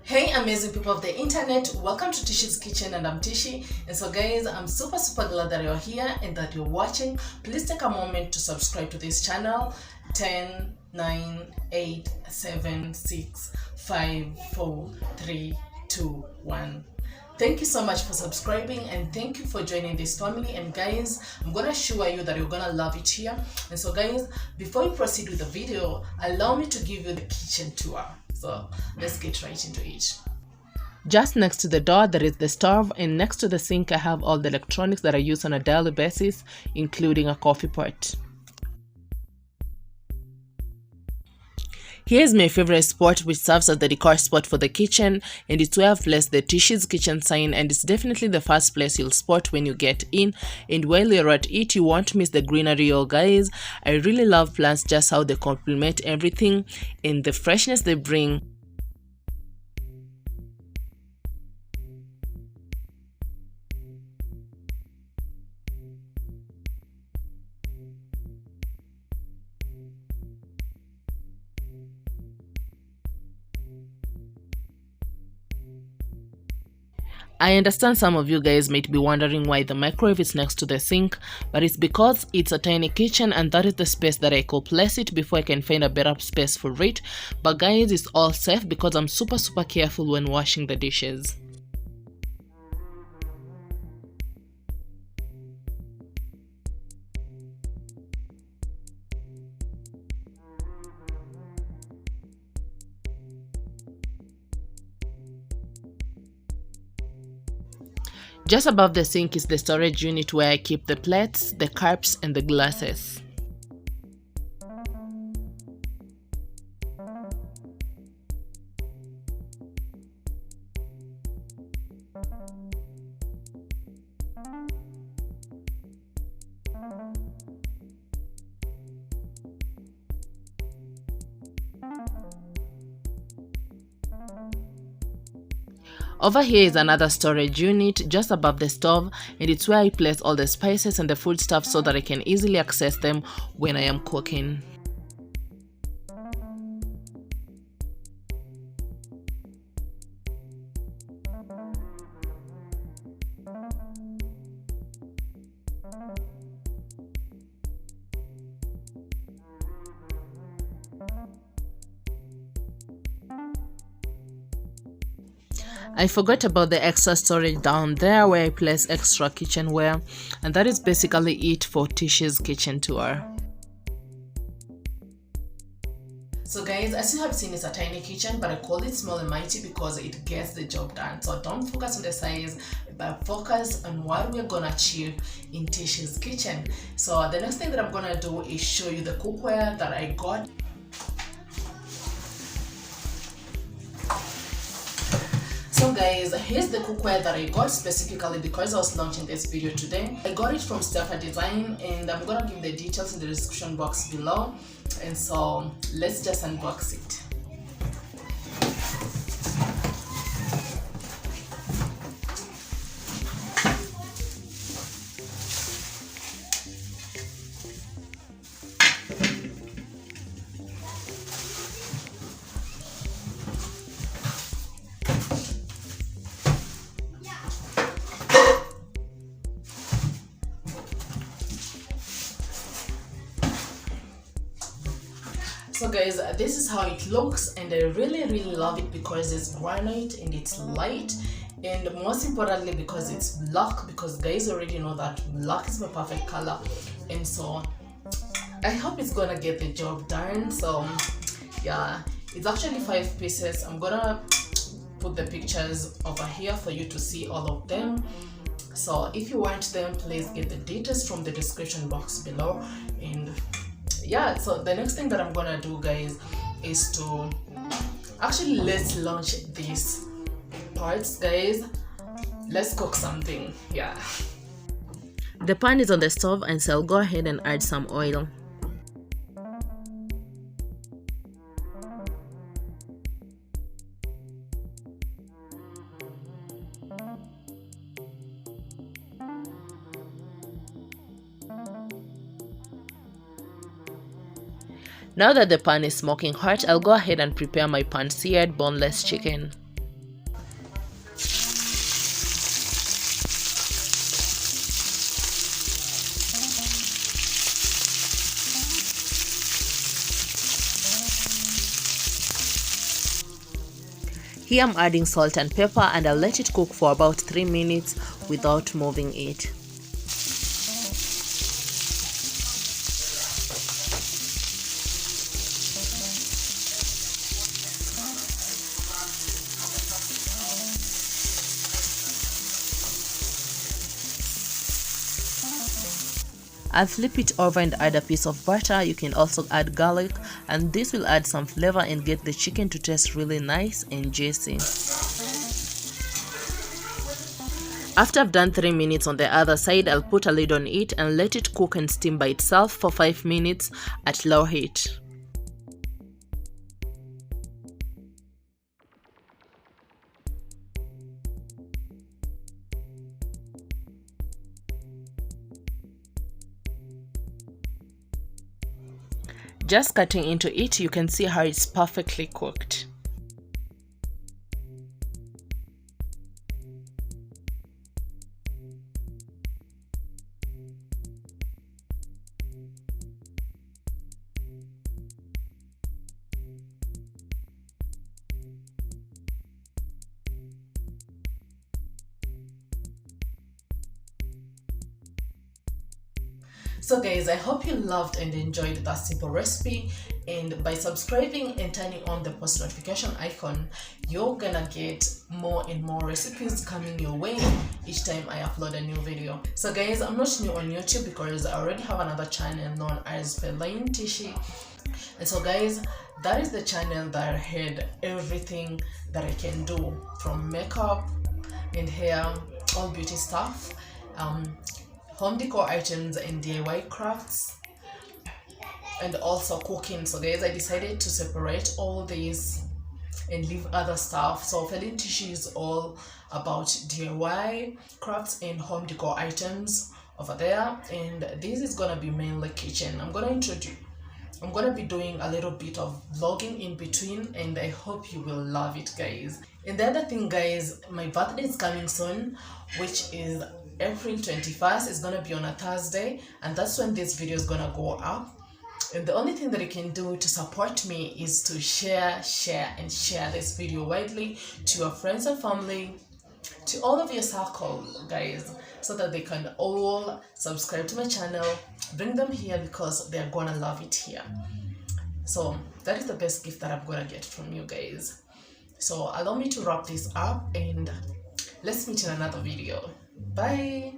Hey amazing people of the internet, welcome to Tishi's Kitchen and I'm Tishi. And so guys, I'm super glad that you're here and that you're watching. Please take a moment to subscribe to this channel. 10, 9, 8, 7, 6, 5, 4, 3, 2, 1. Thank you so much for subscribing and thank you for joining this family. And guys, I'm gonna assure you that you're gonna love it here. And so guys, before we proceed with the video, allow me to give you the kitchen tour. So let's get right into it. Just next to the door there is the stove, and next to the sink I have all the electronics that I use on a daily basis, including a coffee pot. Here's my favorite spot, which serves as the decor spot for the kitchen, and it's where I've placed the Tishi's Kitchen sign, and it's definitely the first place you'll spot when you get in. And while you're at it, you won't miss the greenery. Oh guys, I really love plants, just how they complement everything and the freshness they bring. I understand some of you guys might be wondering why the microwave is next to the sink, but it's because it's a tiny kitchen and that is the space that I could place it before I can find a better space for it. But guys, it's all safe because I'm super careful when washing the dishes. Just above the sink is the storage unit where I keep the plates, the cups, and the glasses. Over here is another storage unit just above the stove, and it's where I place all the spices and the food stuff so that I can easily access them when I am cooking. I forgot about the extra storage down there where I place extra kitchenware, and that is basically it for Tishi's kitchen tour. So guys, as you have seen, it's a tiny kitchen, but I call it small and mighty because it gets the job done. So don't focus on the size, but focus on what we're gonna achieve in Tishi's kitchen. So the next thing that I'm gonna do is show you the cookware that I got. So guys, here's the cookware that I got specifically because I was launching this video today. I got it from Steffa Design and I'm gonna give the details in the description box below. And so let's just unbox it. So guys, this is how it looks, and I really love it because it's granite and it's light, and most importantly because it's black, because guys already know that black is my perfect color. And so I hope it's gonna get the job done. So yeah, it's actually 5 pieces. I'm gonna put the pictures over here for you to see all of them. So if you want them, please get the details from the description box below. And yeah, so the next thing that I'm gonna do, guys, is to actually let's launch these parts. Guys, let's cook something. Yeah, the pan is on the stove, and so I'll go ahead and add some oil. Now that the pan is smoking hot, I'll go ahead and prepare my pan-seared boneless chicken. Here I'm adding salt and pepper, and I'll let it cook for about 3 minutes without moving it. I'll flip it over and add a piece of butter. You can also add garlic, and this will add some flavor and get the chicken to taste really nice and juicy. After I've done 3 minutes on the other side, I'll put a lid on it and let it cook and steam by itself for 5 minutes at low heat. Just cutting into it, you can see how it's perfectly cooked. So guys, I hope you loved and enjoyed that simple recipe, and by subscribing and turning on the post notification icon, you're gonna get more and more recipes coming your way each time I upload a new video. So guys, I'm not new on YouTube because I already have another channel known as Feline Tishi, and so guys, that is the channel that I had everything that I can do, from makeup and hair, all beauty stuff, home decor items and DIY crafts, and also cooking. So guys, I decided to separate all these and leave other stuff. So Feline Tishi is all about DIY crafts and home decor items over there, and this is gonna be mainly kitchen. I'm gonna be doing a little bit of vlogging in between, and I hope you will love it, guys. And the other thing, guys, my birthday is coming soon, which is April 21st. Is gonna be on a Thursday, and that's when this video is gonna go up. And the only thing that you can do to support me is to share this video widely to your friends and family, to all of your circle, guys, so that they can all subscribe to my channel. Bring them here because they're gonna love it here. So that is the best gift that I'm gonna get from you guys. So allow me to wrap this up, and let's meet in another video. Bye.